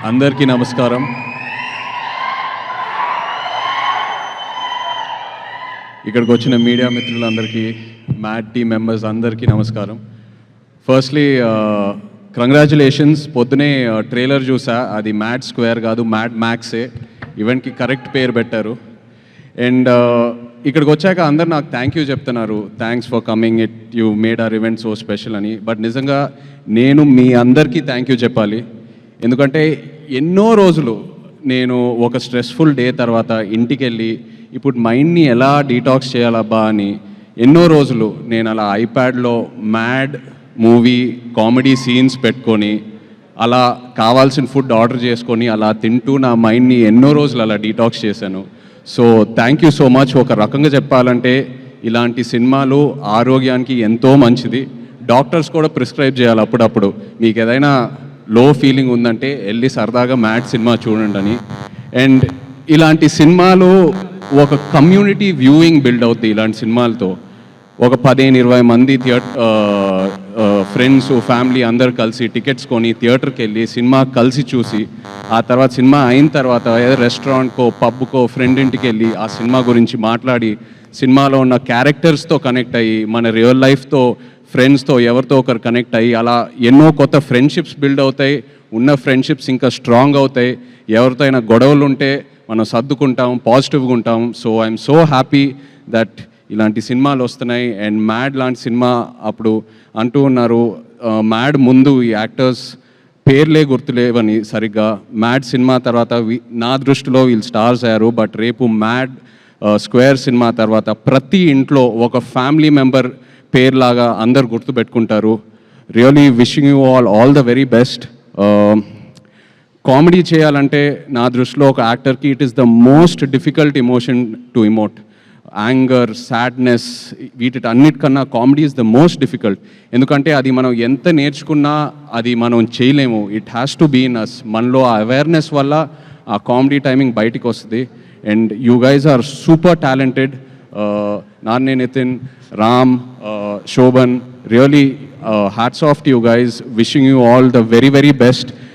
అందరికీ నమస్కారం. ఇక్కడికి వచ్చిన మీడియా మిత్రులందరికీ, మ్యాడ్ టీమ్ మెంబర్స్ అందరికీ నమస్కారం. Firstly congratulations. పొద్దునే ట్రైలర్ చూసా, అది మ్యాడ్ స్క్వేర్ కాదు, మ్యాడ్ మ్యాక్సే. ఈవెంట్కి కరెక్ట్ పేరు పెట్టారు. అండ్ ఇక్కడికి వచ్చాక అందరు నాకు థ్యాంక్ యూ చెప్తున్నారు, thanks for coming, you made our event so special అని. బట్ నిజంగా నేను మీ అందరికీ థ్యాంక్ యూ చెప్పాలి. ఎందుకంటే ఎన్నో రోజులు నేను ఒక స్ట్రెస్ఫుల్ డే తర్వాత ఇంటికి వెళ్ళి ఇప్పుడు మైండ్ని ఎలా డీటాక్స్ చేయాలబ్బా అని ఎన్నో రోజులు నేను అలా ఐప్యాడ్లో మ్యాడ్ మూవీ కామెడీ సీన్స్ పెట్టుకొని అలా కావాల్సిన ఫుడ్ ఆర్డర్ చేసుకొని అలా తింటూ నా మైండ్ని ఎన్నో రోజులు అలా డీటాక్స్ చేశాను. So thank you so much. ఒక రకంగా చెప్పాలంటే ఇలాంటి సినిమాలు ఆరోగ్యానికి ఎంతో మంచిది. డాక్టర్స్ కూడా ప్రిస్క్రైబ్ చేయాలి అప్పుడప్పుడు, మీకు ఏదైనా లో ఫీలింగ్ ఉందంటే వెళ్ళి సరదాగా మ్యాడ్ సినిమా చూడండి అని. అండ్ ఇలాంటి సినిమాలు ఒక కమ్యూనిటీ వ్యూయింగ్ బిల్డ్ అవుతుంది. ఇలాంటి సినిమాలతో ఒక 15-20 మంది ఫ్రెండ్స్ ఫ్యామిలీ అందరు కలిసి టికెట్స్ కొని థియేటర్కి వెళ్ళి సినిమా కలిసి చూసి, ఆ తర్వాత సినిమా అయిన తర్వాత ఏదో రెస్టారెంట్కో పబ్కో ఫ్రెండ్ ఇంటికి వెళ్ళి ఆ సినిమా గురించి మాట్లాడి సినిమాలో ఉన్న క్యారెక్టర్స్తో కనెక్ట్ అయ్యి మన రియల్ లైఫ్తో ఫ్రెండ్స్తో ఎవరితో ఒకరు కనెక్ట్ అయ్యి అలా ఎన్నో కొత్త ఫ్రెండ్షిప్స్ బిల్డ్ అవుతాయి. ఉన్న ఫ్రెండ్షిప్స్ ఇంకా స్ట్రాంగ్ అవుతాయి. ఎవరితో అయినా గొడవలు ఉంటే మనం సర్దుకుంటాం, పాజిటివ్గా ఉంటాం. So I'm so happy that ఇలాంటి సినిమాలు వస్తున్నాయి. అండ్ మ్యాడ్ లాంటి సినిమా అప్పుడు అంటూ ఉన్నారు, మ్యాడ్ ముందు ఈ యాక్టర్స్ పేర్లే గుర్తులేవని సరిగ్గా. మ్యాడ్ సినిమా తర్వాత నా దృష్టిలో వీళ్ళు స్టార్స్ అయ్యారు. బట్ రేపు మ్యాడ్ స్క్వేర్ సినిమా తర్వాత ప్రతి ఇంట్లో ఒక ఫ్యామిలీ మెంబర్ పేర్లాగా అందరు గుర్తుపెట్టుకుంటారు. Really wishing you all the very best. Comedy చేయాలంటే నా దృష్టిలో ఒక యాక్టర్కి it is the most difficult emotion to emote. Anger, sadness, అన్నిటికన్నా comedy is the most difficult. ఎందుకంటే అది మనం ఎంత నేర్చుకున్నా అది మనం చేయలేము. It has to be in us. మనలో ఆ అవేర్నెస్ వల్ల ఆ కామెడీ టైమింగ్ బయటికి వస్తుంది. And you guys are super talented. నాన్నే Nithin, Ram, Shobhan, really hats off to you guys. Wishing you all the very, very best.